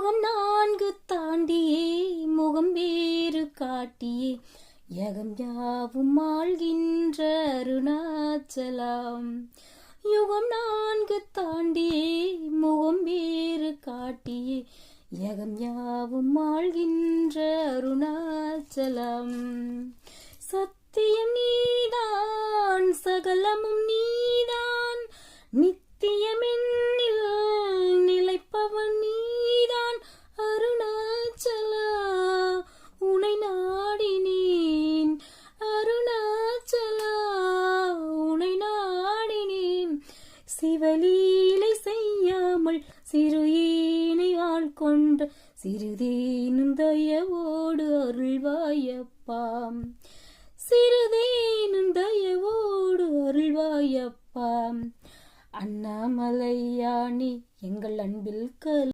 யுகம் 4 தாண்டியே முகம் வேறு காட்டியே யகம் யாவும் ஆள்கின்ற அருணாச்சலம். யுகம் 4 தாண்டியே முகம் வேறு காட்டியே யகம் யாவும் ஆள்கின்ற அருணாச்சலம். சத்தியம் நீதான் சகலமும் நீதான் நித்தியமென்னில் நிலைப்பவன் நீதான் அருணாச்சலா. உனை நாடினேன் அருணாச்சலா, உனை நாடினேன். சிவலீலை செய்யாமல் சிறு ஈனை ஆள்கொண்ட சிறுதேனும் தயவோடு அருள்வாயப்பா. சிறுதேனும் தயவோடு அருள்வாயப்பா. அண்ணாமலையானே எங்கள் அன்பில்